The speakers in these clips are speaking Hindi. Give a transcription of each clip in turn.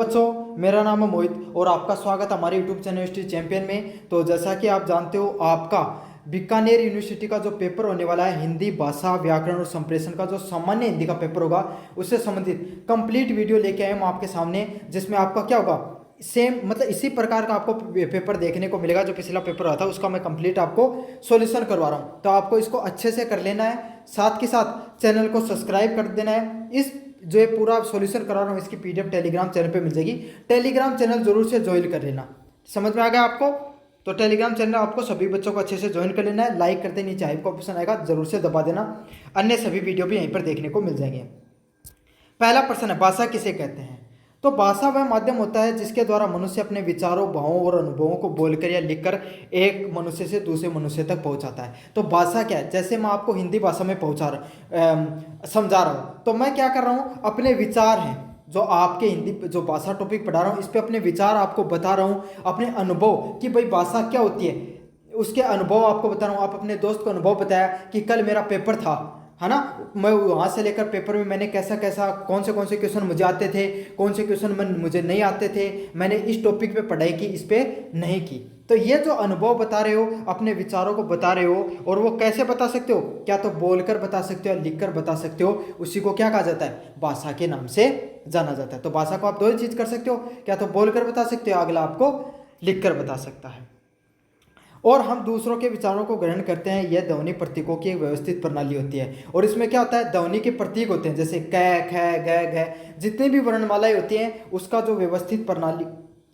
बच्चों, मेरा नाम है मोहित और आपका स्वागत है हमारे यूट्यूब चैनल यूनिवर्सिटी चैंपियन में। तो जैसा कि आप जानते हो, आपका बीकानेर यूनिवर्सिटी का जो पेपर होने वाला है, हिंदी भाषा व्याकरण और संप्रेषण का जो सामान्य हिंदी का पेपर होगा, उससे संबंधित कंप्लीट वीडियो लेके आए हम आपके सामने, जिसमें आपका क्या होगा, सेम मतलब इसी प्रकार का आपको पेपर देखने को मिलेगा जो पिछला पेपर हुआ था, उसका मैं कंप्लीट आपको सॉल्यूशन करवा रहा हूँ। तो आपको इसको अच्छे से कर लेना है, साथ के साथ चैनल को सब्सक्राइब कर देना है। इस जो ये पूरा सॉल्यूशन करा रहा हूँ इसकी पीडीएफ टेलीग्राम चैनल पे मिल जाएगी। टेलीग्राम चैनल जरूर से ज्वाइन कर लेना। समझ में आ गया आपको? तो टेलीग्राम चैनल आपको सभी बच्चों को अच्छे से ज्वाइन कर लेना है। लाइक करते नीचे आई का ऑप्शन आएगा, जरूर से दबा देना। अन्य सभी वीडियो भी यहीं पर देखने को मिल जाएंगे। पहला प्रश्न है, भाषा किसे कहते हैं? तो भाषा वह माध्यम होता है जिसके द्वारा मनुष्य अपने विचारों, भावों और अनुभवों को बोलकर या लिखकर एक मनुष्य से दूसरे मनुष्य तक पहुंचाता है। तो भाषा क्या है? जैसे मैं आपको हिंदी भाषा में समझा रहा हूँ, तो मैं क्या कर रहा हूँ, अपने विचार हैं जो आपके हिंदी जो भाषा टॉपिक पढ़ा रहा हूँ, इस पर अपने विचार आपको बता रहा हूँ, अपने अनुभव कि भाई भाषा क्या होती है उसके अनुभव आपको बता रहा हूँ। आप अपने दोस्त को अनुभव बताया कि कल मेरा पेपर था, है ना, मैं वहाँ से लेकर पेपर में मैंने कैसा कैसा कौन से क्वेश्चन मुझे आते थे, कौन से क्वेश्चन मुझे नहीं आते थे, मैंने इस टॉपिक पे पढ़ाई की, इस पे नहीं की। तो ये जो अनुभव बता रहे हो, अपने विचारों को बता रहे हो, और वो कैसे बता सकते हो? क्या तो बोलकर बता सकते हो या लिखकर बता सकते हो। उसी को क्या कहा जाता है? भाषा के नाम से जाना जाता है। तो भाषा को आप दो ही चीज़ कर सकते हो, क्या तो बोलकर बता सकते हो, अगला आपको लिखकर बता सकता है। और हम दूसरों के विचारों को ग्रहण करते हैं। यह ध्वनि प्रतीकों की एक व्यवस्थित प्रणाली होती है। और इसमें क्या होता है, ध्वनि के प्रतीक होते हैं, जैसे क, ख, ग, घ, जितनी भी वर्णमालाएं होती हैं उसका जो व्यवस्थित प्रणाली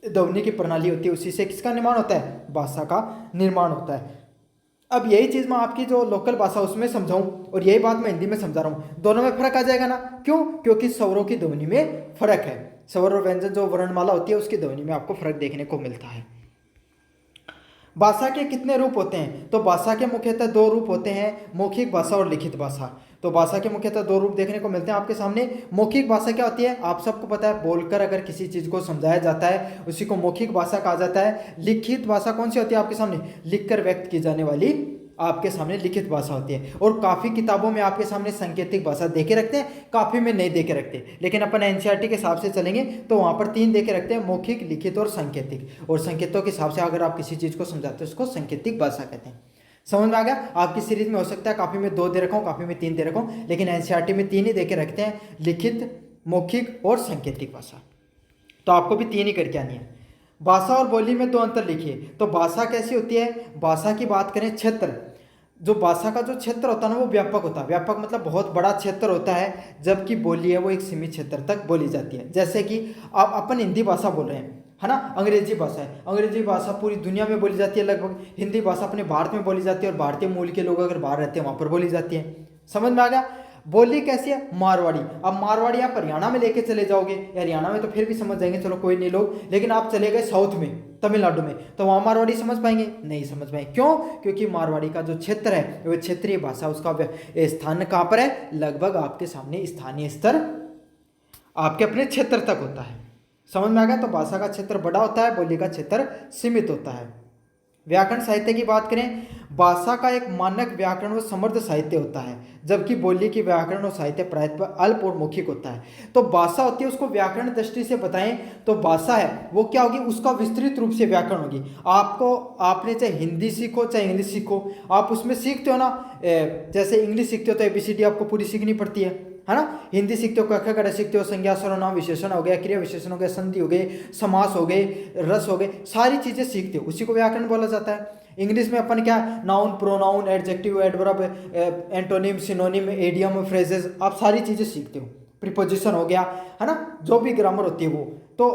ध्वनि की प्रणाली होती है, उसी से किसका निर्माण होता है? भाषा का निर्माण होता है। अब यही चीज़ मैं आपकी जो लोकल भाषा उसमें समझाऊं और यही बात मैं हिंदी में समझा रहा हूँ, दोनों में फर्क आ जाएगा ना? क्यों? क्योंकि स्वरों की ध्वनि में फर्क है। स्वर और व्यंजन जो वर्णमाला होती है उसकी ध्वनि में आपको फर्क देखने को मिलता है। भाषा के कितने रूप होते हैं? तो भाषा के मुख्यतः दो रूप होते हैं, मौखिक भाषा और लिखित भाषा। तो भाषा के मुख्यतः दो रूप देखने को मिलते हैं आपके सामने। मौखिक भाषा क्या होती है? आप सबको पता है, बोलकर अगर किसी चीज़ को समझाया जाता है उसी को मौखिक भाषा कहा जाता है। लिखित भाषा कौन सी होती है आपके सामने? लिखकर व्यक्त की जाने वाली आपके सामने लिखित भाषा होती है। और काफ़ी किताबों में आपके सामने सांकेतिक भाषा देके रखते हैं, काफ़ी में नहीं देके रखते, लेकिन अपन एनसीईआरटी के हिसाब से चलेंगे तो वहाँ पर तीन देके रखते हैं, मौखिक, लिखित और सांकेतिक। और संकेतों के हिसाब से अगर आप किसी चीज़ को समझाते हो उसको सांकेतिक भाषा कहते हैं। समझ में आ गया? आपकी सीरीज में हो सकता है काफ़ी में दो दे रखा हूँ, काफ़ी में तीन दे रखा हूँ, लेकिन एनसीईआरटी में तीन ही देके रखते हैं, लिखित, मौखिक और सांकेतिक भाषा। तो आपको भी तीन ही करके आनी है। भाषा और बोली में दो अंतर लिखिए। तो भाषा कैसी होती है? भाषा की बात करें, क्षेत्र, जो भाषा का जो क्षेत्र होता है ना वो व्यापक होता है। व्यापक मतलब बहुत बड़ा क्षेत्र होता है, जबकि बोली है वो एक सीमित क्षेत्र तक बोली जाती है। जैसे कि आप अपन हिंदी भाषा बोल रहे हैं, है ना, अंग्रेजी भाषा है, अंग्रेजी भाषा पूरी दुनिया में बोली जाती है लगभग। हिंदी भाषा अपने भारत में बोली जाती है और भारतीय मूल के लोग अगर बाहर रहते हैं वहाँ पर बोली जाती है। समझ में आ गया? बोली कैसी है? मारवाड़ी। अब मारवाड़ी आप हरियाणा में लेके चले जाओगे, हरियाणा में तो फिर भी समझ जाएंगे, चलो कोई नहीं लोग, लेकिन आप चले गए साउथ में, तमिलनाडु में, तो वहाँ मारवाड़ी समझ पाएंगे? नहीं समझ पाएंगे। क्यों? क्योंकि मारवाड़ी का जो क्षेत्र है वो क्षेत्रीय भाषा, उसका स्थान कहाँ पर है? लगभग आपके सामने स्थानीय स्तर आपके अपने क्षेत्र तक होता है। समझ में आ गया? तो भाषा का क्षेत्र बड़ा होता है, बोली का क्षेत्र सीमित होता है। व्याकरण साहित्य की बात करें, भाषा का एक मानक व्याकरण व समृद्ध साहित्य होता है, जबकि बोली की व्याकरण और साहित्य प्रायतः अल्प और मौखिक होता है। तो भाषा होती है, उसको व्याकरण दृष्टि से बताएं तो भाषा है वो क्या होगी? उसका विस्तृत रूप से व्याकरण होगी। आपको, आपने चाहे हिंदी सीखो चाहे इंग्लिश सीखो, आप उसमें सीखते हो ना, जैसे इंग्लिश सीखते हो तो ABCD आपको पूरी सीखनी पड़ती है ना। हिंदी सीखते हो क ख ग सीखते हो, संज्ञा सर्वनाम विशेषण हो गया, क्रिया विशेषण हो गया, संधि हो गई, समास हो गए, रस हो गए, सारी चीज़ें सीखते हो, उसी को व्याकरण बोला जाता है। इंग्लिश में अपन क्या? Noun, pronoun, adjective, adverb, antonym, synonym, idiom, phrases, आप सारी चीज़ें सीखते हो। प्रीपोजिशन हो गया, है ना, जो भी ग्रामर होती है वो। तो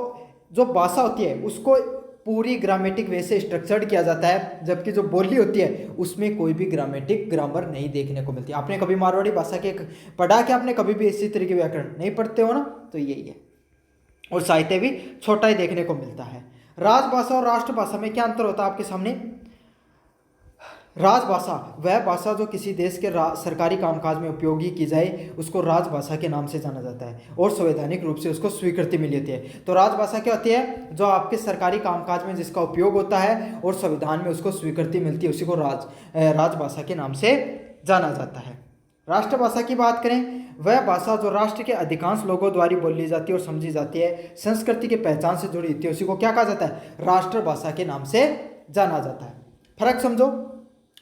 जो भाषा होती है उसको पूरी ग्रामेटिक वे से स्ट्रक्चर्ड किया जाता है, जबकि जो बोली होती है उसमें कोई भी ग्रामर नहीं देखने को मिलती। आपने कभी मारवाड़ी भाषा के पढ़ा क्या? आपने कभी भी इसी तरह के व्याकरण नहीं पढ़ते हो ना, तो यही है। और साहित्य भी छोटा ही देखने को मिलता है। राजभाषा और राष्ट्रभाषा में क्या अंतर होता है आपके सामने? राजभाषा वह भाषा जो किसी देश के सरकारी कामकाज में उपयोगी की जाए उसको राजभाषा के नाम से जाना जाता है और संवैधानिक रूप से उसको स्वीकृति मिली होती है। तो राजभाषा क्या होती है? जो आपके सरकारी कामकाज में जिसका उपयोग होता है और संविधान में उसको स्वीकृति मिलती है, उसी को राजभाषा के नाम से जाना जाता है। राष्ट्रभाषा की बात करें, वह भाषा जो राष्ट्र के अधिकांश लोगों द्वारा बोली जाती है और समझी जाती है, संस्कृति के पहचान से जुड़ी होती है, उसी को क्या कहा जाता है? राष्ट्रभाषा के नाम से जाना जाता है। फर्क समझो।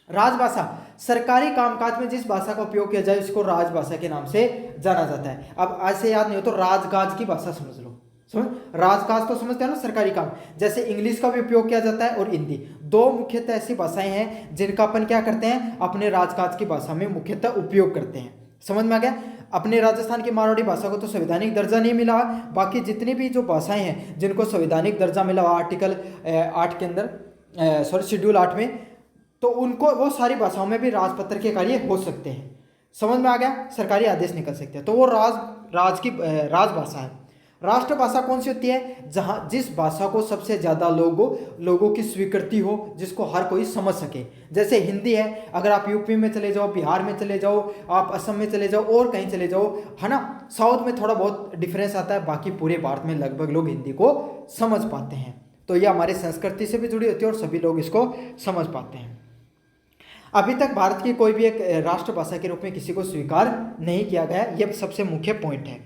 राजभाषा, सरकारी कामकाज में जिस भाषा का उपयोग किया जाए उसको राजभाषा के नाम से जाना जाता है। अब ऐसे याद नहीं हो तो राजकाज की भाषा समझ लो। समझ, राजकाज तो समझते हैं ना, सरकारी काम। जैसे इंग्लिश का भी उपयोग किया जाता है और हिंदी, दो मुख्यतः ऐसी भाषाएं हैं जिनका अपन क्या करते हैं, अपने राजकाज की भाषा में मुख्यतः उपयोग करते हैं। समझ में आ गया? अपने राजस्थान की मारवाड़ी भाषा को तो संवैधानिक दर्जा नहीं मिला, बाकी जितनी भी जो भाषाएं हैं जिनको संवैधानिक दर्जा मिला आर्टिकल 8 के अंदर, शेड्यूल 8 में, तो उनको वो सारी भाषाओं में भी राजपत्र के कार्य हो सकते हैं। समझ में आ गया? सरकारी आदेश निकल सकते हैं, तो वो राजभाषा है। राष्ट्रभाषा कौन सी होती है? जहां जिस भाषा को सबसे ज्यादा लोगों की स्वीकृति हो, जिसको हर कोई समझ सके। जैसे हिंदी है, अगर आप यूपी में चले जाओ, बिहार में चले जाओ, आप असम में चले जाओ और कहीं चले जाओ, है ना, साउथ में थोड़ा बहुत डिफरेंस आता है, बाकी पूरे भारत में लगभग लोग हिंदी को समझ पाते हैं। तो ये हमारी संस्कृति से भी जुड़ी होती है और सभी लोग इसको समझ पाते हैं। अभी तक भारत की कोई भी एक राष्ट्रभाषा के रूप में किसी को स्वीकार नहीं किया गया, यह सबसे मुख्य पॉइंट है।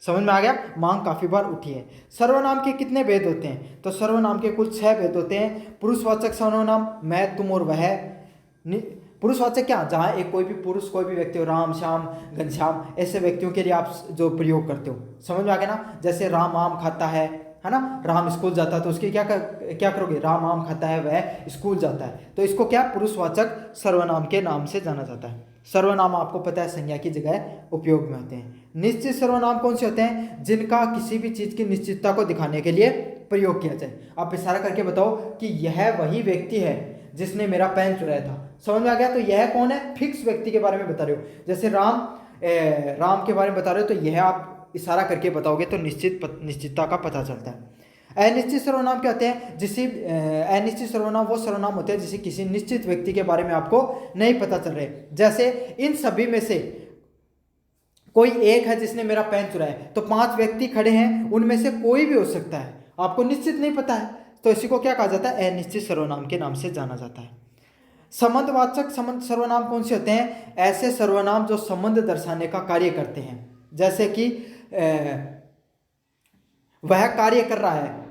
समझ में आ गया? मांग काफी बार उठी है। सर्वनाम के कितने भेद होते हैं? तो सर्वनाम के कुल 6 भेद होते हैं। पुरुषवाचक सर्वनाम, मैं, तुम और वह। पुरुषवाचक क्या? जहां एक कोई भी पुरुष, कोई भी व्यक्ति हो, राम, श्याम, घनश्याम, ऐसे व्यक्तियों के लिए आप जो प्रयोग करते हो। समझ में आ गया ना? जैसे राम आम खाता है ना, राम स्कूल जाता है, तो उसकी क्या करोगे? राम आम खाता है, वह स्कूल जाता है। तो इसको क्या पुरुषवाचक सर्वनाम के नाम से जाना जाता है। सर्वनाम आपको पता है संज्ञा की जगह उपयोग में होते हैं। निश्चित सर्वनाम कौन से होते हैं? जिनका किसी भी चीज की निश्चितता को दिखाने के लिए प्रयोग किया जाए। आप इशारा करके बताओ कि यह वही व्यक्ति है जिसने मेरा पेन चुराया था। समझ में आ गया? तो यह कौन है? फिक्स व्यक्ति के बारे में बता रहे हो। जैसे राम के बारे में बता रहे हो, तो यह आप इशारा करके बताओगे तो निश्चितता का पता चलता है। अनिश्चित सर्वनाम क्या होते हैं? अनिश्चित सर्वनाम वो सर्वनाम होते हैं जिसे किसी निश्चित व्यक्ति के बारे में आपको नहीं पता चल रहे। जैसे इन सभी में से कोई एक है जिसने मेरा पेन चुराया, तो 5 व्यक्ति खड़े हैं, उनमें से कोई भी हो सकता है, आपको निश्चित नहीं पता है, तो इसी को क्या कहा जाता है? अनिश्चित सर्वनाम के नाम से जाना जाता है। संबंधवाचक सर्वनाम कौन से होते हैं? ऐसे सर्वनाम जो संबंध दर्शाने का कार्य करते हैं। जैसे कि वह कार्य कर रहा है,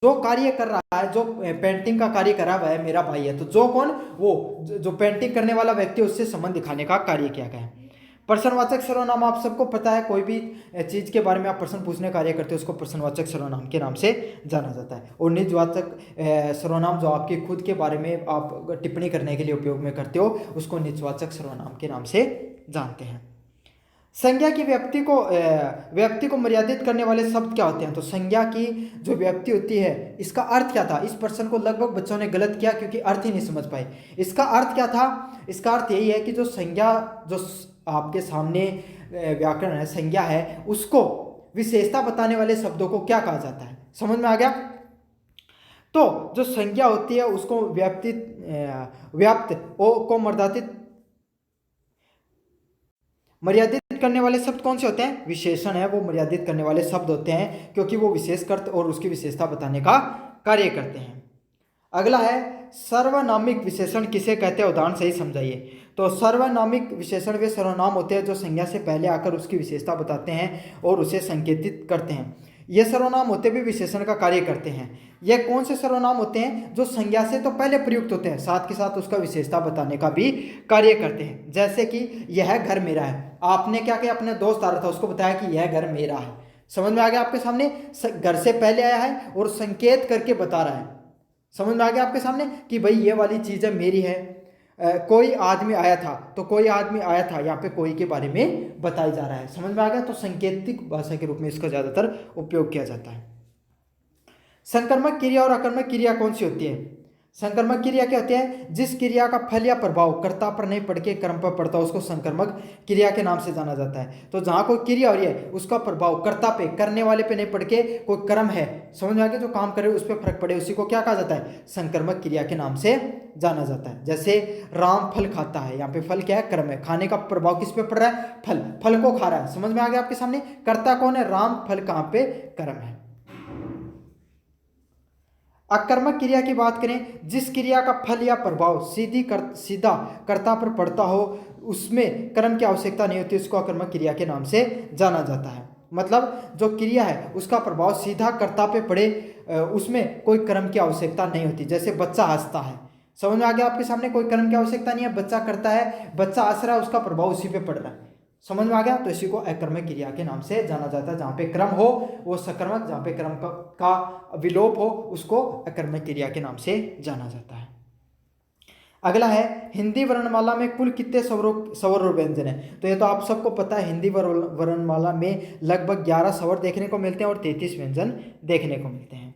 जो कार्य कर रहा है, जो पेंटिंग का कार्य कर रहा है, वह मेरा भाई है। तो जो कौन? वो जो पेंटिंग करने वाला व्यक्ति, उससे संबंध दिखाने का कार्य किया गया है। प्रश्नवाचक सर्वनाम आप सबको पता है, कोई भी चीज के बारे में आप प्रश्न पूछने कार्य करते हो उसको प्रश्नवाचक सर्वनाम के नाम से जाना जाता है। और निजवाचक सर्वनाम जो आपके खुद के बारे में आप टिप्पणी करने के लिए उपयोग में करते हो, उसको निजवाचक सर्वनाम के नाम से जानते हैं। संज्ञा की व्यक्ति को मर्यादित करने वाले शब्द क्या होते हैं? तो संज्ञा की जो व्यक्ति होती है, इसका अर्थ क्या था? इस प्रश्न को लगभग बच्चों ने गलत किया क्योंकि अर्थ ही नहीं समझ पाए। इसका अर्थ क्या था? इसका अर्थ यही है कि जो संज्ञा, जो आपके सामने व्याकरण है, संज्ञा है, उसको विशेषता बताने वाले शब्दों को क्या कहा जाता है? समझ में आ गया? तो जो संज्ञा होती है उसको व्याप्त को मर्यादित करने वाले शब्द कौन से होते हैं? विशेषण है, वो मर्यादित करने वाले शब्द होते हैं क्योंकि वो विशेष अर्थ और उसकी विशेषता बताने का कार्य करते हैं। अगला है सर्वनामिक विशेषण किसे कहते हैं? उदाहरण सही समझाइए। तो सर्वनामिक विशेषण वे सर्वनाम होते हैं जो संज्ञा से पहले आकर उसकी विशेषता बताते हैं और उसे संकेतित करते हैं। ये सर्वनाम होते भी विशेषण का कार्य करते हैं। यह कौन से सर्वनाम होते हैं? जो संज्ञा से तो पहले प्रयुक्त होते हैं, साथ के साथ उसका विशेषता बताने का भी कार्य करते हैं। जैसे कि यह घर मेरा है, आपने क्या किया? अपने दोस्त आ रहा था, उसको बताया कि यह घर मेरा है। समझ में आ गया आपके सामने? घर से पहले आया है और संकेत करके बता रहा है। समझ में आ गया आपके सामने कि भाई ये वाली चीज़ें मेरी है। कोई आदमी आया था, तो कोई आदमी आया था, यहाँ पे कोई के बारे में बताया जा रहा है। समझ में आ गया? तो संकेतिक भाषा के रूप में इसका ज़्यादातर उपयोग किया जाता है। संकर्मक क्रिया और अकर्मक क्रिया कौन सी होती है? संकर्मक क्रिया क्या होती है? जिस क्रिया का फल या प्रभाव कर्ता पर नहीं पड़ के कर्म पर पड़ता है उसको संकर्मक क्रिया के नाम से जाना जाता है। तो जहाँ कोई क्रिया हो रही है उसका प्रभाव कर्ता पे, करने वाले पे नहीं पड़ के कोई कर्म है, समझ में आ गया, जो काम करे उस पर फर्क पड़े, उसी को क्या कहा जाता है? संकर्मक क्रिया के नाम से जाना जाता है। जैसे राम फल खाता है, यहाँ पे फल क्या है? कर्म है। खाने का प्रभाव किस पे पड़ रहा है? फल को खा रहा है। समझ में आ गया आपके सामने? कर्ता कौन है? राम, फल कहाँ पे? कर्म है। अकर्मक क्रिया की बात करें, जिस क्रिया का फल या प्रभाव सीधा कर्ता पर पड़ता हो, उसमें कर्म की आवश्यकता नहीं होती, उसको अकर्मक क्रिया के नाम से जाना जाता है। मतलब जो क्रिया है उसका प्रभाव सीधा कर्ता पे पड़े, उसमें कोई कर्म की आवश्यकता नहीं होती। जैसे बच्चा हंसता है, समझ में आ गया आपके सामने, कोई कर्म की आवश्यकता नहीं है, बच्चा करता है, बच्चा हंस रहा है, उसका प्रभाव उसी पे पड़ रहा है, समझ में आ गया। तो इसी को अकर्मक क्रिया के नाम से जाना जाता है। जहाँ पे क्रम हो वो सकर्मक, जहाँ पे क्रम का विलोप हो उसको अकर्मक क्रिया के नाम से जाना जाता है। अगला है, हिंदी वर्णमाला में कुल कितने स्वर और व्यंजन है। तो ये तो आप सबको पता है, हिंदी वर्णमाला में लगभग 11 स्वर देखने को मिलते हैं और 33 व्यंजन देखने को मिलते हैं।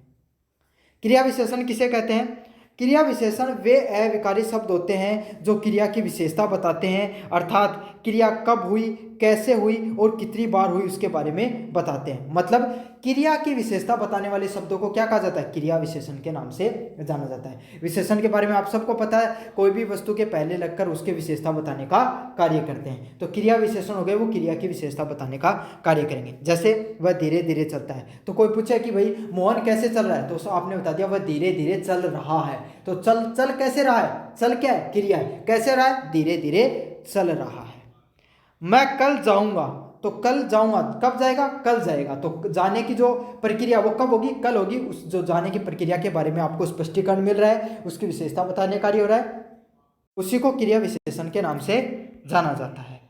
क्रिया विशेषण किसे कहते हैं? क्रिया विशेषण वे अविकारी शब्द होते हैं जो क्रिया की विशेषता बताते हैं, अर्थात क्रिया कब हुई, कैसे हुई और कितनी बार हुई उसके बारे में बताते हैं। मतलब क्रिया की विशेषता बताने वाले शब्दों को क्या कहा जाता है? क्रिया विशेषण के नाम से जाना जाता है। विशेषण के बारे में आप सबको पता है, कोई भी वस्तु के पहले लगकर उसके विशेषता बताने का कार्य करते हैं। तो क्रिया विशेषण हो गए, वो क्रिया की विशेषता बताने का कार्य करेंगे। जैसे वह धीरे धीरे चलता है, तो कोई पूछे कि भाई मोहन कैसे चल रहा है, तो आपने बता दिया वह धीरे धीरे चल रहा है। तो चल कैसे रहा है? चल क्या है? क्रिया है। कैसे रहा है? धीरे धीरे चल रहा है। मैं कल जाऊंगा, तो कल जाऊंगा कब जाएगा? कल जाएगा। तो जाने की जो प्रक्रिया वो कब होगी? कल होगी। उस जो जाने की प्रक्रिया के बारे में आपको स्पष्टीकरण मिल रहा है, उसकी विशेषता बताने कार्य हो रहा है, उसी को क्रिया विशेषण के नाम से जाना जाता है।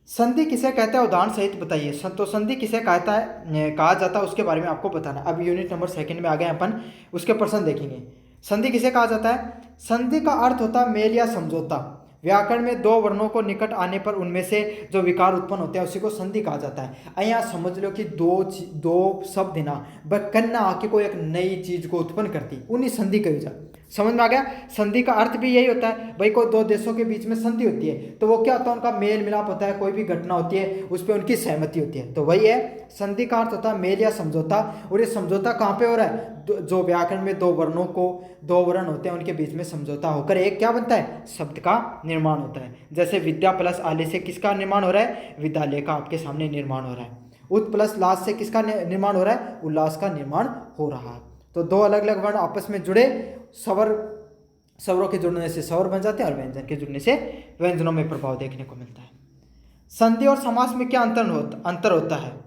संधि किसे कहता है? उदाहरण सहित बताइए। तो संधि किसे कहता है, कहा जाता है, उसके बारे में आपको बताना। अब यूनिट नंबर 2 में आ गए अपन, उसके प्रश्न देखेंगे। संधि किसे कहा जाता है? संधि का अर्थ होता है मेल या समझौता। व्याकरण में दो वर्णों को निकट आने पर उनमें से जो विकार उत्पन्न होते हैं उसी को संधि कहा जाता है। यहाँ समझ लो कि दो शब्द ना कन्ना आके कोई एक नई चीज को उत्पन्न करती, उन्हीं संधि कही जाए। समझ में आ गया? संधि का अर्थ भी यही होता है, भाई कोई दो देशों के बीच में संधि होती है तो वो क्या होता है? उनका मेल मिलाप होता है, कोई भी घटना होती है उस पर उनकी सहमति होती है, तो वही है संधि का अर्थ होता है मेल या समझौता। और ये समझौता कहाँ पे हो रहा है? जो व्याकरण में दो वर्ण होते हैं उनके बीच में समझौता होकर एक क्या बनता है? शब्द का निर्माण होता है। जैसे विद्या प्लस आले से किसका निर्माण हो रहा है? विद्यालय का आपके सामने निर्माण हो रहा है। उत प्लस लास से किसका निर्माण हो रहा है? उल्लास का निर्माण हो रहा है। तो दो अलग अलग वर्ण आपस में जुड़े, स्वरों के जुड़ने से स्वर बन जाते हैं और व्यंजन के जुड़ने से व्यंजनों में प्रभाव देखने को मिलता है। संधि और समास में क्या अंतर होता है?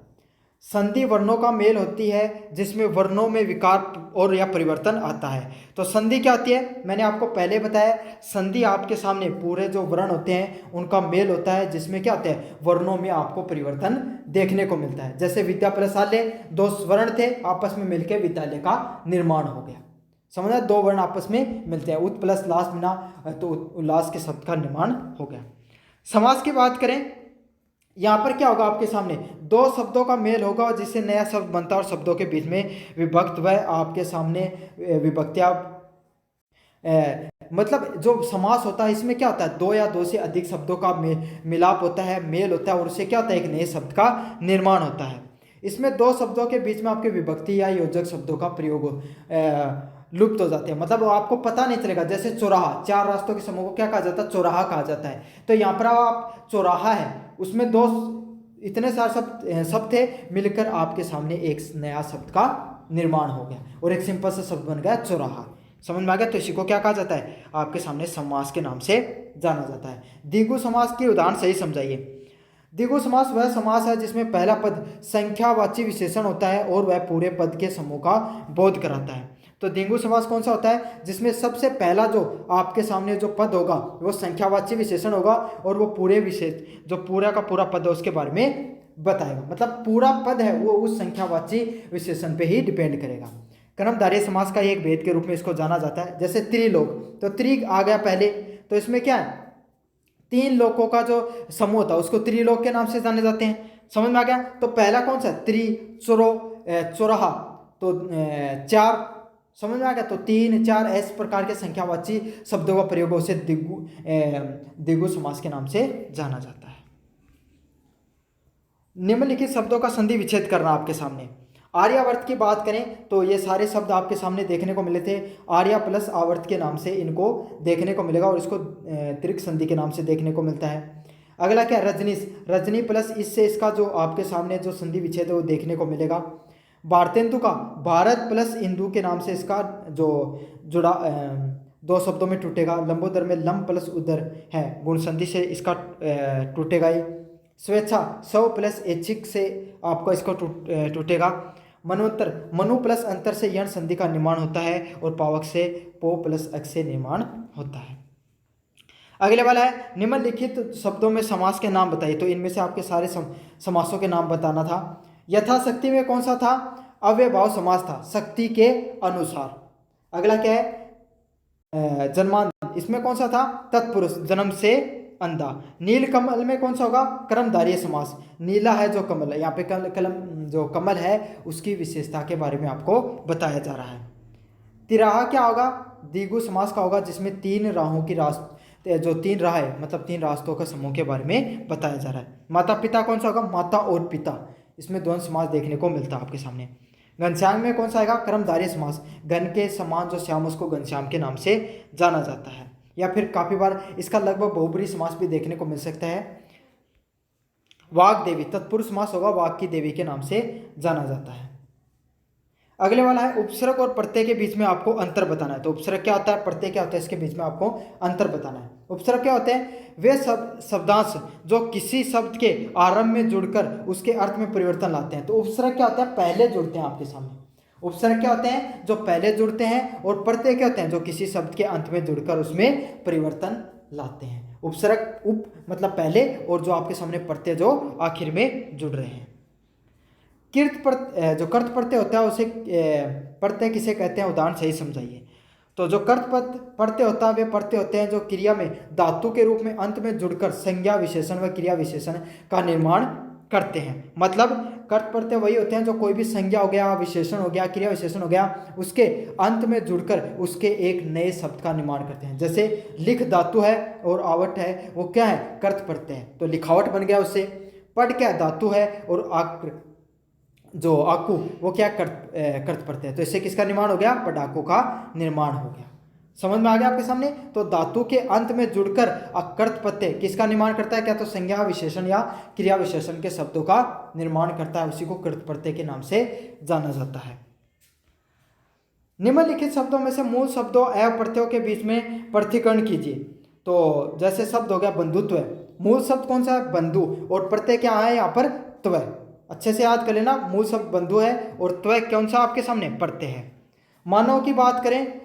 संधि वर्णों का मेल होती है जिसमें वर्णों में विकार और या परिवर्तन आता है। तो संधि क्या होती है? मैंने आपको पहले बताया, संधि आपके सामने पूरे जो वर्ण होते हैं उनका मेल होता है जिसमें क्या होता है? वर्णों में आपको परिवर्तन देखने को मिलता है। जैसे विद्या प्लस आले, दो वर्ण थे आपस में मिलकर विद्यालय का निर्माण हो गया। समझा? दो वर्ण आपस में मिलते हैं, उत प्लस लास मिला तो उल्लास के शब्द का निर्माण हो गया। समास की बात करें, यहाँ पर क्या होगा? आपके सामने दो शब्दों का मेल होगा और जिससे नया शब्द बनता है और शब्दों के बीच में विभक्त व आपके सामने विभक्तियां, मतलब जो समास होता है इसमें क्या होता है? दो या दो से अधिक शब्दों का मिलाप होता है, मेल होता है और उससे क्या होता है? एक नए शब्द का निर्माण होता है। इसमें दो शब्दों के बीच में आपके विभक्ति या योजक शब्दों का प्रयोग लुप्त हो जाते हैं, मतलब आपको पता नहीं चलेगा। जैसे चौराहा, चार रास्तों के समूह को क्या कहा जाता है? चौराहा कहा जाता है। तो यहाँ पर आप चौराहा है, उसमें दो इतने सारे शब्द थे, मिलकर आपके सामने एक नया शब्द का निर्माण हो गया और एक सिंपल सा शब्द बन गया चौराहा। समझ में आ गया? तो इसी को क्या कहा जाता है? आपके सामने समास के नाम से जाना जाता है। द्विगु समास की उदाहरण सही समझाइए। द्विगु समास वह समास है जिसमें पहला पद संख्यावाची विशेषण होता है और वह पूरे पद के समूह का बोध कराता है। तो द्विगु समास कौन सा होता है? जिसमें सबसे पहला जो आपके सामने जो पद होगा वो संख्यावाची विशेषण होगा और वो पूरे विशेष जो पूरा का पूरा पद है उसके बारे में बताएगा। मतलब पूरा पद है वो उस संख्यावाची विशेषण पे ही डिपेंड करेगा। कर्मधारय समास का एक भेद के रूप में इसको जाना जाता है। जैसे त्रिलोक, तो त्रि आ गया पहले, तो इसमें क्या है? तीन लोकों का जो समूह होता है उसको त्रिलोक के नाम से जाने जाते हैं। समझ में आ गया? तो पहला कौन सा? चौराहा, तो चार। समझ में आ गया? तो तीन चार इस प्रकार के संख्यावाची शब्दों का प्रयोग उसे द्विगु समास के नाम से जाना जाता है। निम्नलिखित शब्दों का संधि विच्छेद करना आपके सामने। आर्यावर्त की बात करें तो ये सारे शब्द आपके सामने देखने को मिले थे। आर्या प्लस आवर्त के नाम से इनको देखने को मिलेगा और इसको त्रिक संधि के नाम से देखने को मिलता है। अगला क्या? रजनीश, रजनी प्लस इससे इसका जो आपके सामने जो संधि विच्छेद है वो देखने को मिलेगा। भारतेंदु का भारत प्लस इंदु के नाम से इसका जो जुड़ा दो शब्दों में टूटेगा। लंबोदर में लंब प्लस उदर है, गुण संधि से इसका टूटेगा ही। स्वेच्छा स्व प्लस ऐच्छिक से आपका इसको टूटेगा। मनोत्तर मनु प्लस अंतर से यण संधि का निर्माण होता है और पावक से पो प्लस अक से निर्माण होता है। अगले वाला है निम्नलिखित शब्दों में समास के नाम बताइए। तो इनमें से आपके सारे समासों के नाम बताना था। यथाशक्ति में कौन सा था? अव्ययभाव समास था, शक्ति के अनुसार। अगला क्या है? जन्मांध, इसमें कौन सा था? तत्पुरुष, जन्म से अंधा। नील कमल में कौन सा होगा? कर्मधारय समास। नीला है जो कमल है, यहाँ पे कलम जो कमल है उसकी विशेषता के बारे में आपको बताया जा रहा है। तिराहा क्या होगा? द्विगु समास का होगा, जिसमें तीन राहों की जो तीन राह है मतलब तीन रास्तों का समूह के बारे में बताया जा रहा है। माता पिता कौन सा होगा? माता और पिता, इसमें द्वंद्व समास देखने को मिलता है आपके सामने। घनश्याम में कौन सा आएगा? कर्मधारय समास। घन के समान जो श्याम उसको घनश्याम के नाम से जाना जाता है। या फिर काफी बार इसका लगभग बहुब्रीहि समास भी देखने को मिल सकता है। वाग देवी, तत्पुरुष समास होगा, वाग की देवी के नाम से जाना जाता है। अगले वाला है उपसर्ग और प्रत्यय के बीच में आपको अंतर बताना है। तो उपसर्ग क्या होता है, प्रत्यय क्या होता है, इसके बीच में आपको अंतर बताना है। उपसर्ग क्या होते हैं? वे शब्दांश जो किसी शब्द के आरंभ में जुड़कर उसके अर्थ में परिवर्तन लाते हैं। तो उपसर्ग क्या होता है? पहले जुड़ते हैं आपके सामने। उपसर्ग क्या होते हैं? जो पहले जुड़ते हैं। और प्रत्यय क्या होते हैं? जो किसी शब्द के अंत में जुड़कर उसमें परिवर्तन लाते हैं। उपसर्ग उप मतलब पहले, और जो आपके सामने प्रत्यय जो आखिर में जुड़ रहे हैं। जो कर्त प्रत्यय होता है उसे प्रत्यय किसे कहते हैं? उदाहरण सही समझाइए। तो जो कर्त प्रत्यय होता है वे प्रत्यय होते हैं जो क्रिया में धातु के रूप में अंत में जुड़कर संज्ञा विशेषण व क्रिया विशेषण का निर्माण करते हैं। मतलब कर्त प्रत्यय वही होते हैं जो कोई भी संज्ञा हो गया, विशेषण हो गया, क्रिया विशेषण हो गया, उसके अंत में जुड़कर उसके एक नए शब्द का निर्माण करते हैं। जैसे लिख धातु है और आवट है, वो क्या है? कर्त प्रत्यय है, तो लिखावट बन गया उससे। पट क्या धातु है और जो आकू वो क्या कर्त प्रत्यय है, तो इससे किसका निर्माण हो गया? पटाकू का निर्माण हो गया। समझ में आ गया आपके सामने? तो धातु के अंत में जुड़कर कर्त प्रत्यय किसका निर्माण करता है? क्या तो संज्ञा विशेषण या क्रिया विशेषण के शब्दों का निर्माण करता है, उसी को कर्त प्रत्यय के नाम से जाना जाता है। निम्नलिखित शब्दों में से मूल शब्दों एवं प्रत्ययों के बीच में पृथक्करण कीजिए। तो जैसे शब्द हो गया बंधुत्व, मूल शब्द कौन सा है? बंधु, और प्रत्यय क्या है यहाँ पर? त्व। अच्छे से याद कर लेना, मूल शब्द बंधु है और त्व कौन सा आपके सामने? प्रत्यय है। मानव की बात करें,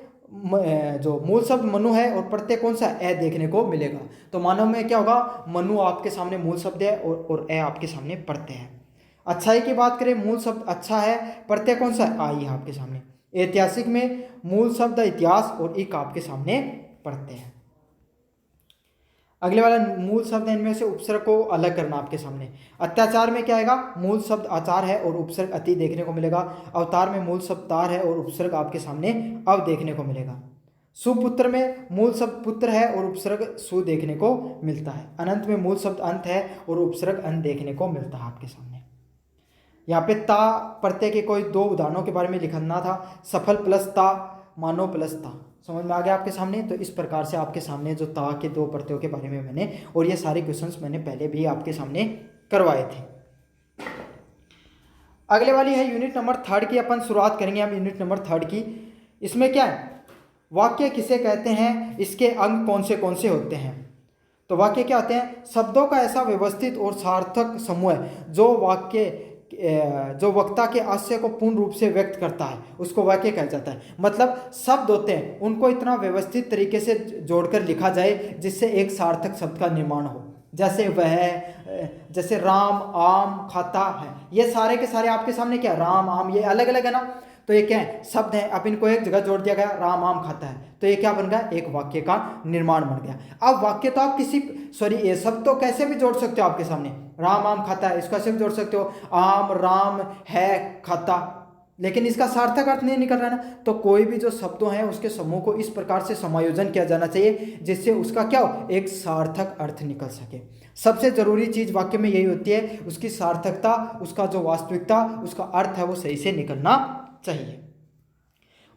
जो मूल शब्द मनु है और प्रत्यय कौन सा? ए देखने को मिलेगा। तो मानव में क्या होगा? मनु आपके सामने मूल शब्द है और ए आपके सामने प्रत्यय है। अच्छाई की बात करें, मूल शब्द अच्छा है, प्रत्यय कौन सा? आई है आपके सामने। ऐतिहासिक में मूल शब्द इतिहास और इक आपके सामने प्रत्यय है। अगले वाला मूल शब्द है, इनमें से उपसर्ग को अलग करना आपके सामने। अत्याचार में क्या आएगा? मूल शब्द आचार है और उपसर्ग अति देखने को मिलेगा। अवतार में मूल शब्द तार है और उपसर्ग आपके सामने अव देखने को मिलेगा। सुपुत्र में मूल शब्द पुत्र है और उपसर्ग सु देखने को मिलता है। अनंत में मूल शब्द अंत है और उपसर्ग अन देखने को मिलता है आपके सामने। यहाँ पे ता प्रत्यय के कोई दो उदाहरणों के बारे में लिखना था। सफल प्लस ता, मानो प्लस ता। समझ में आ गया आपके सामने? तो इस प्रकार से आपके सामने जो ता के दो प्रत्ययों के बारे में मैंने, और ये सारे क्वेश्चंस मैंने पहले भी आपके सामने करवाए थे। अगले वाली है यूनिट नंबर 3 की, अपन शुरुआत करेंगे हम यूनिट नंबर 3 की। इसमें क्या है? वाक्य किसे कहते हैं, इसके अंग कौन से होते हैं। तो वाक्य क्या होते हैं? शब्दों का ऐसा व्यवस्थित और सार्थक समूह है जो वक्ता के आशय को पूर्ण रूप से व्यक्त करता है, उसको वाक्य कहा जाता है। मतलब शब्द होते हैं, उनको इतना व्यवस्थित तरीके से जोड़कर लिखा जाए जिससे एक सार्थक शब्द का निर्माण हो। जैसे वह, जैसे राम आम खाता है, ये सारे के सारे आपके सामने क्या? राम आम, ये अलग अलग है ना, तो ये क्या है? शब्द है। अब इनको एक जगह जोड़ दिया गया, राम आम खाता है, तो ये क्या बन गया? एक वाक्य का निर्माण बन गया। अब वाक्य तो आप ये शब्द तो कैसे भी जोड़ सकते हो आपके सामने। राम आम खाता है, इसको कैसे भी जोड़ सकते हो, आम राम है खाता, लेकिन इसका सार्थक अर्थ नहीं निकल रहा है ना। तो कोई भी जो शब्दों हैं उसके समूह को इस प्रकार से समायोजन किया जाना चाहिए जिससे उसका क्या हो? एक सार्थक अर्थ निकल सके। सबसे जरूरी चीज वाक्य में यही होती है, उसकी सार्थकता, उसका जो वास्तविकता, उसका अर्थ है वो सही से निकलना चाहिए।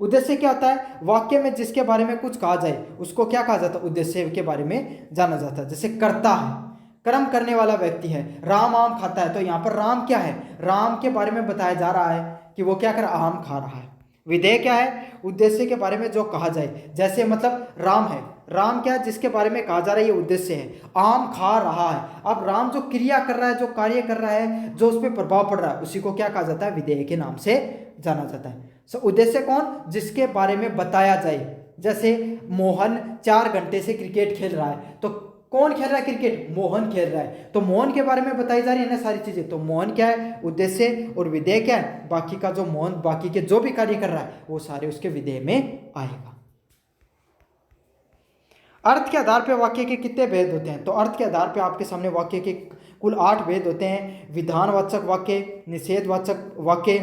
उद्देश्य क्या होता है? वाक्य में जिसके बारे में कुछ कहा जाए उसको क्या कहा जाता है? उद्देश्य के बारे में जाना जाता है। जैसे करता है, कर्म करने वाला व्यक्ति है। राम आम खाता है, तो यहाँ पर राम क्या है, राम के बारे में बताया जा रहा है कि वो क्या कर आम खा रहा है। विधेय क्या है, उद्देश्य के बारे में जो कहा जाए, जैसे मतलब राम है, राम क्या है जिसके बारे में कहा जा रहा है, ये उद्देश्य है, आम खा रहा है। अब राम जो क्रिया कर रहा है, जो कार्य कर रहा है, जो उस पर प्रभाव पड़ रहा है, उसी को क्या कहा जाता है, विधेय के नाम से जाना जाता है। उद्देश्य कौन, जिसके बारे में बताया जाए। जैसे मोहन 4 घंटे से क्रिकेट खेल रहा है, तो कौन खेल रहा है क्रिकेट, मोहन खेल रहा है, तो मोहन के बारे में बताई जा रही है ना सारी चीजें। तो मोहन क्या है, उद्देश्य, और विधेय क्या है, बाकी का जो मोहन बाकी के जो भी कार्य कर रहा है वो सारे उसके विधेय में आएगा। अर्थ के आधार पर वाक्य के कितने भेद होते हैं, तो अर्थ के आधार पर आपके सामने वाक्य के कुल 8 भेद होते हैं। विधानवाचक वाक्य, निषेधवाचक वाक्य,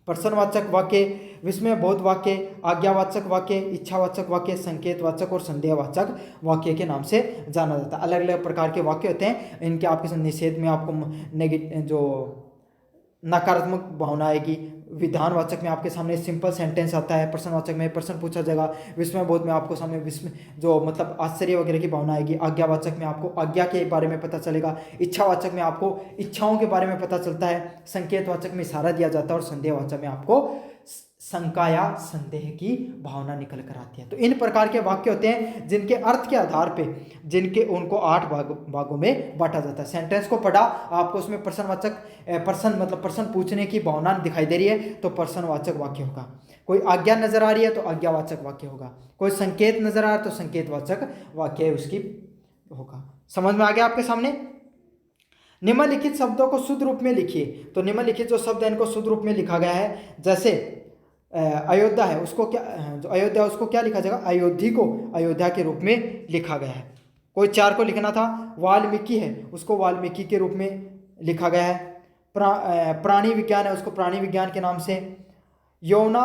प्रश्नवाचक वाक्य, विस्मयबोध वाक्य, आज्ञावाचक वाक्य, इच्छावाचक वाक्य, संकेतवाचक और संदेहवाचक वाक्य के नाम से जाना जाता है। अलग अलग प्रकार के वाक्य होते हैं। इनके आपके निषेध में आपको नेगेटिव जो नकारात्मक भावना आएगी, विधानवाचक में आपके सामने सिंपल सेंटेंस आता है, प्रश्नवाचक में प्रश्न पूछा जाएगा, विस्मयबोध में आपको सामने विस्मय जो मतलब आश्चर्य वगैरह की भावना आएगी, आज्ञावाचक में आपको आज्ञा के बारे में पता चलेगा, इच्छावाचक में आपको इच्छाओं के बारे में पता चलता है, संकेतवाचक में इशारा दिया जाता है, और संदेहवाचक में आपको शंका या संदेह की भावना निकल कर आती है। तो इन प्रकार के वाक्य होते हैं जिनके अर्थ के आधार पे जिनके उनको 8 भागों में बांटा जाता है। सेंटेंस को पढ़ा आपको, उसमें प्रश्नवाचक प्रश्न मतलब प्रश्न पूछने की भावना दिखाई दे रही है तो प्रश्नवाचक वाक्य होगा। कोई आज्ञा नजर आ रही है तो आज्ञावाचक वाक्य होगा। कोई संकेत नजर आ रहा है तो संकेतवाचक वाक्य उसकी होगा। समझ में आ गया आपके सामने। निम्नलिखित शब्दों को शुद्ध रूप में लिखिए। तो निम्नलिखित जो शब्द है इनको शुद्ध रूप में लिखा गया है। जैसे अयोध्या है, उसको क्या जो अयोध्या उसको क्या लिखा जाएगा, अयोध्या को अयोध्या के रूप में लिखा गया है। कोई 4 को लिखना था। वाल्मीकि है, उसको वाल्मीकि के रूप में लिखा गया है। प्राणी विज्ञान है, उसको प्राणी विज्ञान के नाम से। यौना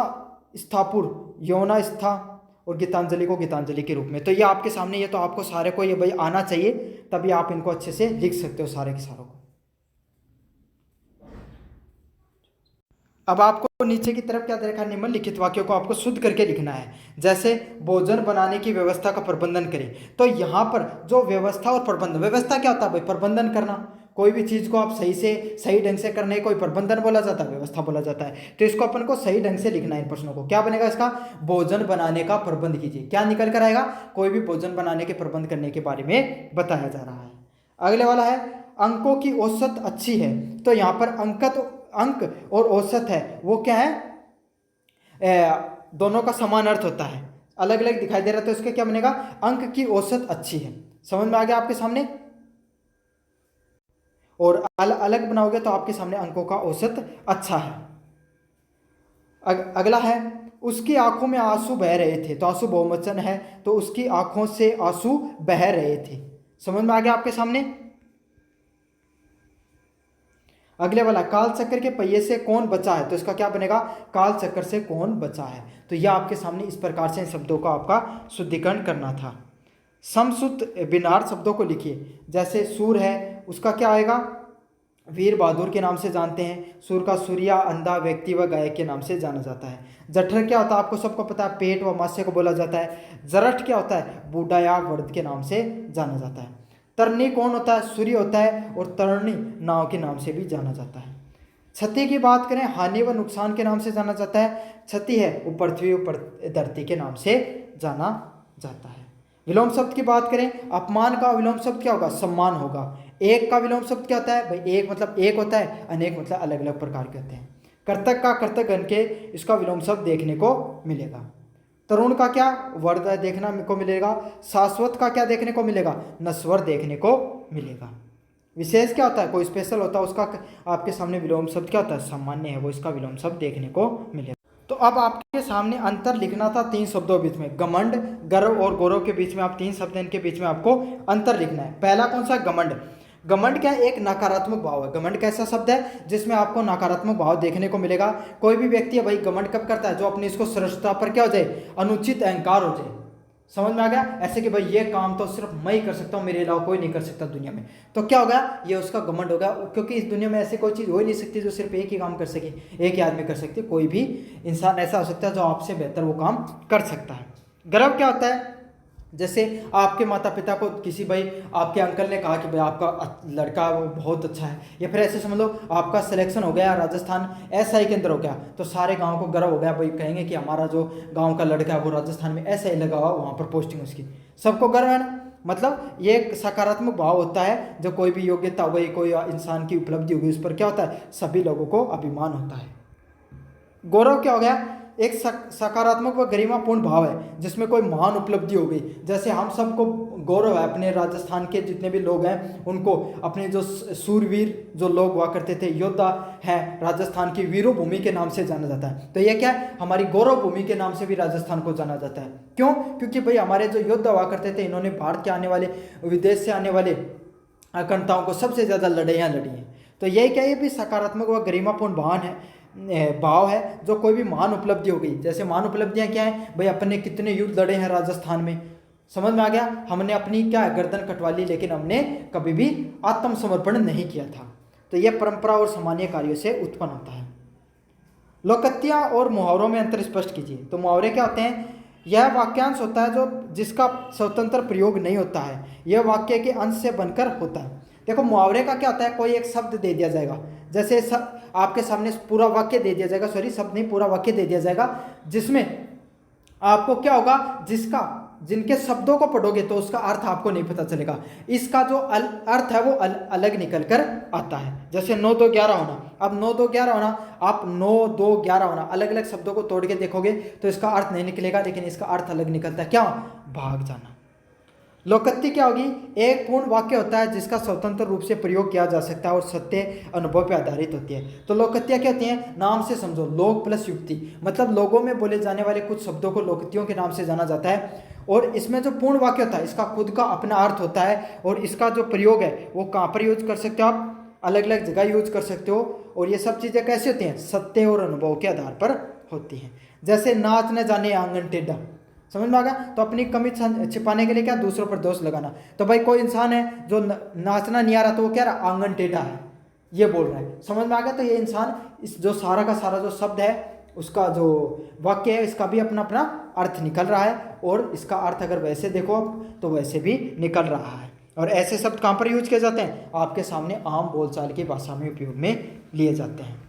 स्थापुर यौना स्था, और गीतांजलि को गीतांजलि के रूप में। तो ये आपके सामने, ये तो आपको सारे को ये भाई आना चाहिए, तभी आप इनको अच्छे से लिख सकते हो सारे के सारों को। अब आपको नीचे की तरफ क्या देखा, निम्नलिखित वाक्यों को आपको शुद्ध करके लिखना है। जैसे भोजन बनाने की व्यवस्था का प्रबंधन करें, तो यहाँ पर जो व्यवस्था और प्रबंधन, व्यवस्था क्या होता है भाई, प्रबंधन करना। कोई भी चीज़ को आप सही ढंग से करने कोई प्रबंधन बोला जाता है, व्यवस्था बोला जाता है। तो इसको अपन को सही ढंग से लिखना है। इन प्रश्नों को क्या बनेगा इसका, भोजन बनाने का प्रबंध कीजिए। क्या निकल कर आएगा, कोई भी भोजन बनाने के प्रबंध करने के बारे में बताया जा रहा है। अगले वाला है अंकों की औसत अच्छी है। तो यहाँ पर अंक और औसत है वो क्या है, दोनों का समान अर्थ होता है, अलग अलग दिखाई दे रहा है। तो इसका क्या बनेगा, अंक की औसत अच्छी है। समझ में आ गया आपके सामने। और अलग बनाओगे तो आपके सामने अंकों का औसत अच्छा है। अगला है उसकी आंखों में आंसू बह रहे थे। तो आंसू बहुवचन है, तो उसकी आंखों से आंसू बह रहे थे। समझ में आ गया आपके सामने। अगले वाला काल चक्र के पहिए से कौन बचा है। तो इसका क्या बनेगा, काल चक्र से कौन बचा है। तो यह आपके सामने इस प्रकार से इन शब्दों का आपका शुद्धिकरण करना था। समशुद्ध बिनार शब्दों को लिखिए। जैसे सूर है, उसका क्या आएगा, वीर बहादुर के नाम से जानते हैं। सूर का सूर्या, अंधा, व्यक्ति व गायक के नाम से जाना जाता है। जठर क्या होता है आपको सबको पता है, पेट व मास्य को बोला जाता है। जरठ क्या होता है, बूढ़ा या वर्द के नाम से जाना जाता है। तरनी कौन होता है, सूर्य होता है, और तरणी नाव के नाम से भी जाना जाता है। क्षति की बात करें, हानि व नुकसान के नाम से जाना जाता है। क्षति है वो पृथ्वी व धरती के नाम से जाना जाता है। विलोम शब्द की बात करें, अपमान का विलोम शब्द क्या होगा, सम्मान होगा। एक का विलोम शब्द क्या होता है भाई, एक मतलब एक होता है, अनेक मतलब अलग अलग प्रकार के होते हैं। कर्तक का कर्तक गण के इसका विलोम शब्द देखने को मिलेगा। तरुण का क्या, वर्द देखने को मिलेगा। शाश्वत का क्या देखने को मिलेगा, नश्वर देखने को मिलेगा। विशेष क्या होता है, कोई स्पेशल होता है, उसका आपके सामने विलोम शब्द क्या होता है, सामान्य है वो इसका विलोम शब्द देखने को मिलेगा। तो अब आपके सामने अंतर लिखना था 3 शब्दों के बीच में, घमंड, गर्व और गौरव के बीच में। आप 3 शब्द इनके बीच में आपको अंतर लिखना है। पहला कौन सा, घमंड। घमंड क्या है, एक नकारात्मक भाव है। घमंड कैसा शब्द है जिसमें आपको नकारात्मक भाव देखने को मिलेगा। कोई भी व्यक्ति है भाई घमंड कब करता है, जो अपनी इसको श्रेष्ठता पर क्या हो जाए, अनुचित अहंकार हो जाए। समझ में आ गया, ऐसे कि भाई ये काम तो सिर्फ मैं ही कर सकता हूँ, मेरे अलावा कोई नहीं कर सकता दुनिया में। तो क्या होगा, ये उसका घमंड होगा, क्योंकि इस दुनिया में ऐसी कोई चीज़ हो ही नहीं सकती जो सिर्फ एक ही काम कर सके, एक ही आदमी कर सकते। कोई भी इंसान ऐसा हो सकता है जो आपसे बेहतर वो काम कर सकता है। गर्व क्या होता है, जैसे आपके माता पिता को किसी भाई आपके अंकल ने कहा कि भाई आपका लड़का वो बहुत अच्छा है, या फिर ऐसे समझ लो आपका सिलेक्शन हो गया राजस्थान एसआई के अंदर हो गया, तो सारे गांव को गर्व हो गया, भाई कहेंगे कि हमारा जो गांव का लड़का है वो राजस्थान में एसआई लगा हुआ, वहाँ पर पोस्टिंग उसकी, सबको गर्व है ना। मतलब ये एक सकारात्मक भाव होता है, जो कोई भी योग्यता हो गई, कोई इंसान की उपलब्धि हो गई, उस पर क्या होता है, सभी लोगों को अभिमान होता है। गौरव क्या हो गया, एक सकारात्मक व गरिमापूर्ण भाव है जिसमें कोई महान उपलब्धि हो गई। जैसे हम सबको गौरव है अपने राजस्थान के जितने भी लोग हैं उनको, अपने जो सूरवीर जो लोग हुआ करते थे, योद्धा हैं, राजस्थान की वीरों भूमि के नाम से जाना जाता है। तो ये क्या है, हमारी गौरव भूमि के नाम से भी राजस्थान को जाना जाता है। क्यों? क्योंकि भाई हमारे जो योद्धा हुआ करते थे, इन्होंने भारत के आने वाले, विदेश से आने वाले आक्रांताओं को सबसे ज़्यादा लड़ाइयाँ लड़ी हैं। तो यही क्या, ये भी सकारात्मक व गरिमापूर्ण भाव है, जो कोई भी महान उपलब्धि हो गई। जैसे महान उपलब्धियां क्या है भाई, अपने कितने युद्ध लड़े हैं राजस्थान में, समझ में आ गया, हमने अपनी क्या गर्दन कटवा ली, लेकिन हमने कभी भी आत्मसमर्पण नहीं किया था। तो यह परंपरा और सामान्य कार्यों से उत्पन्न होता है। लोकत्या और मुहावरों में अंतर स्पष्ट कीजिए। तो मुहावरे क्या होते हैं, यह वाक्यांश होता है जो जिसका स्वतंत्र प्रयोग नहीं होता है, यह वाक्य के अंश से बनकर होता है। देखो मुहावरे का क्या होता है, कोई एक शब्द दे दिया जाएगा, जैसे आपके सामने पूरा वाक्य दे दिया जाएगा, सॉरी शब्द नहीं, पूरा वाक्य दे दिया जाएगा, जिसमें आपको क्या होगा, जिनके शब्दों को पढ़ोगे तो उसका अर्थ आपको नहीं पता चलेगा, इसका जो अर्थ है वो अलग निकल कर आता है। जैसे 9 2 11 होना, अब 9 2 11 होना, आप 9 2 11 होना, अलग अलग शब्दों को तोड़ के देखोगे तो इसका अर्थ नहीं निकलेगा, लेकिन इसका अर्थ अलग निकलता है, क्या, भाग जाना। लोकोक्ति क्या होगी, एक पूर्ण वाक्य होता है जिसका स्वतंत्र रूप से प्रयोग किया जा सकता है और सत्य अनुभव पर आधारित होती है। तो लोकोक्तियाँ क्या होती हैं, नाम से समझो, लोक प्लस युक्ति, मतलब लोगों में बोले जाने वाले कुछ शब्दों को लोकोक्तियों के नाम से जाना जाता है। और इसमें जो पूर्ण वाक्य होता है, इसका खुद का अपना अर्थ होता है, और इसका जो प्रयोग है वो कहाँ पर यूज कर सकते हो आप, अलग अलग जगह यूज कर सकते हो। और ये सब चीज़ें कैसे होती हैं, सत्य और अनुभव के आधार पर होती हैं। जैसे नाच न जाने आंगन टेढ़ा, समझ में आ गया। तो अपनी कमी छिपाने के लिए क्या, दूसरों पर दोष लगाना। तो भाई कोई इंसान है जो नाचना नहीं आ रहा, तो वो क्या रहा, आंगन टेढ़ा है, ये बोल रहा है, समझ में आ गया। तो ये इंसान इस जो सारा का सारा जो शब्द है, उसका जो वाक्य है, इसका भी अपना अपना अर्थ निकल रहा है, और इसका अर्थ अगर वैसे देखो तो वैसे भी निकल रहा है। और ऐसे शब्द कहाँ पर यूज किए जाते हैं, आपके सामने आम बोलचाल की भाषा में उपयोग में लिए जाते हैं।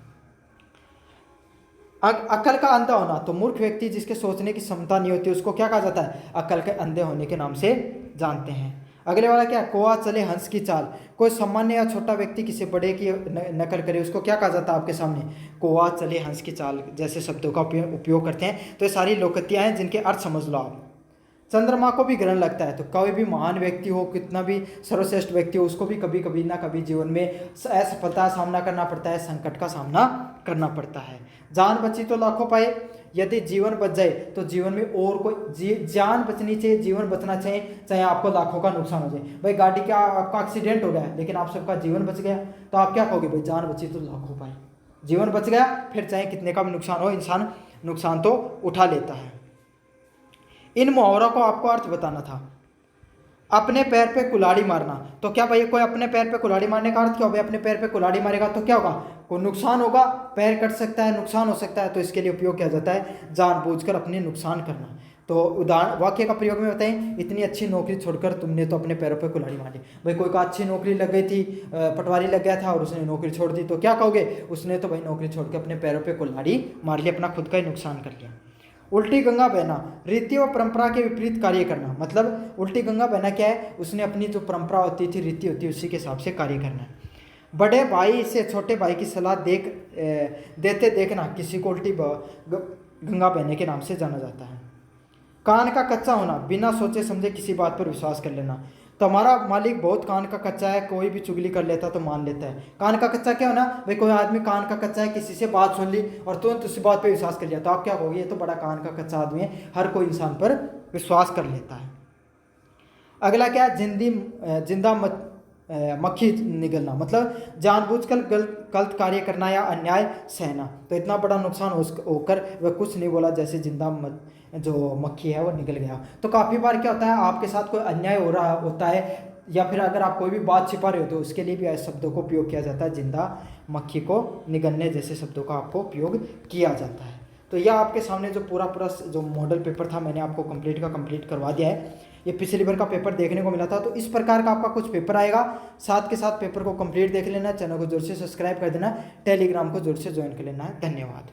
अकल का अंधा होना, तो मूर्ख व्यक्ति जिसके सोचने की क्षमता नहीं होती उसको क्या कहा जाता है, अकल के अंधे होने के नाम से जानते हैं। अगले वाला क्या, कोआ चले हंस की चाल, कोई सामान्य या छोटा व्यक्ति किसी बड़े की नकल करे उसको क्या कहा जाता है आपके सामने, कोआ चले हंस की चाल जैसे शब्दों का उपयोग करते हैं। तो ये सारी लोकोक्तियाँ हैं जिनके अर्थ समझ लो आप। चंद्रमा को भी ग्रहण लगता है, तो कोई भी महान व्यक्ति हो, कितना भी सर्वश्रेष्ठ व्यक्ति हो, उसको भी कभी कभी ना कभी जीवन में असफलता का सामना करना पड़ता है, संकट का सामना करना पड़ता है। जान बची तो लाखों पाए, यदि जीवन बच जाए तो जीवन में और कोई जान बचनी चाहिए, जीवन बचना चाहिए, चाहे आपको लाखों का नुकसान हो जाए। भाई गाड़ी का आपका एक्सीडेंट हो गया है, लेकिन आप सबका जीवन बच गया, तो आप क्या कहोगे, भाई जान बची तो लाखों पाए, जीवन बच गया, फिर चाहे कितने का भी नुकसान हो, इंसान नुकसान तो उठा लेता है। इन मुहावरों को आपको अर्थ बताना था। अपने पैर पे कुल्हाड़ी मारना, तो क्या भाई कोई अपने पैर पे कुल्हाड़ी मारने का अर्थ क्या होगा, अपने पैर पे कुल्हाड़ी मारेगा तो क्या होगा, कोई नुकसान होगा, पैर कट सकता है, नुकसान हो सकता है, तो इसके लिए उपयोग किया जाता है जानबूझकर अपने नुकसान करना। तो उदाहरण वाक्य का प्रयोग में बताएं, इतनी अच्छी नौकरी छोड़कर तुमने तो अपने पैरों पे कुल्हाड़ी मारी। भाई कोई का अच्छी नौकरी लग गई थी, पटवारी लग गया था और उसने नौकरी छोड़ दी, तो क्या कहोगे, उसने तो भाई नौकरी छोड़ के अपने पैरों पे कुल्हाड़ी मार ली, अपना खुद का ही नुकसान कर लिया। उल्टी गंगा बहना, रीति व परंपरा के विपरीत कार्य करना, मतलब उल्टी गंगा बहना क्या है, उसने अपनी जो परंपरा होती थी, रीति होती है, उसी के हिसाब से कार्य करना है। बड़े भाई से छोटे भाई की सलाह देते देखना किसी को उल्टी गंगा बहने के नाम से जाना जाता है। कान का कच्चा होना, बिना सोचे समझे किसी बात पर विश्वास कर लेना, तो हमारा मालिक बहुत कान का कच्चा है, कोई भी चुगली कर लेता तो मान लेता है। कान का कच्चा क्या होना, भाई कोई आदमी कान का कच्चा है, किसी से बात सुन ली और तुरंत उसी बात पे विश्वास कर लिया, तो आप क्या कहोगे, ये तो बड़ा कान का कच्चा आदमी है, हर कोई इंसान पर विश्वास कर लेता है। अगला क्या है, जिंदा मक्खी निगलना, मतलब जानबूझकर गलत कार्य करना या अन्याय सहना, तो इतना बड़ा नुकसान होकर वह कुछ नहीं बोला, जैसे जिंदा जो मक्खी है वो निकल गया। तो काफ़ी बार क्या होता है, आपके साथ कोई अन्याय हो रहा होता है, या फिर अगर आप कोई भी बात छिपा रहे हो तो उसके लिए भी ऐसे शब्दों को उपयोग किया जाता है, जिंदा मक्खी को निगलने जैसे शब्दों का आपको उपयोग किया जाता है। तो यह आपके सामने जो पूरा जो मॉडल पेपर था मैंने आपको कंप्लीट करवा दिया है। ये पिछली बार का पेपर देखने को मिला था। तो इस प्रकार का आपका कुछ पेपर आएगा, साथ के साथ पेपर को कंप्लीट देख लेना, चैनल को जोर से सब्सक्राइब कर देना, टेलीग्राम को जोर से ज्वाइन कर लेना। धन्यवाद।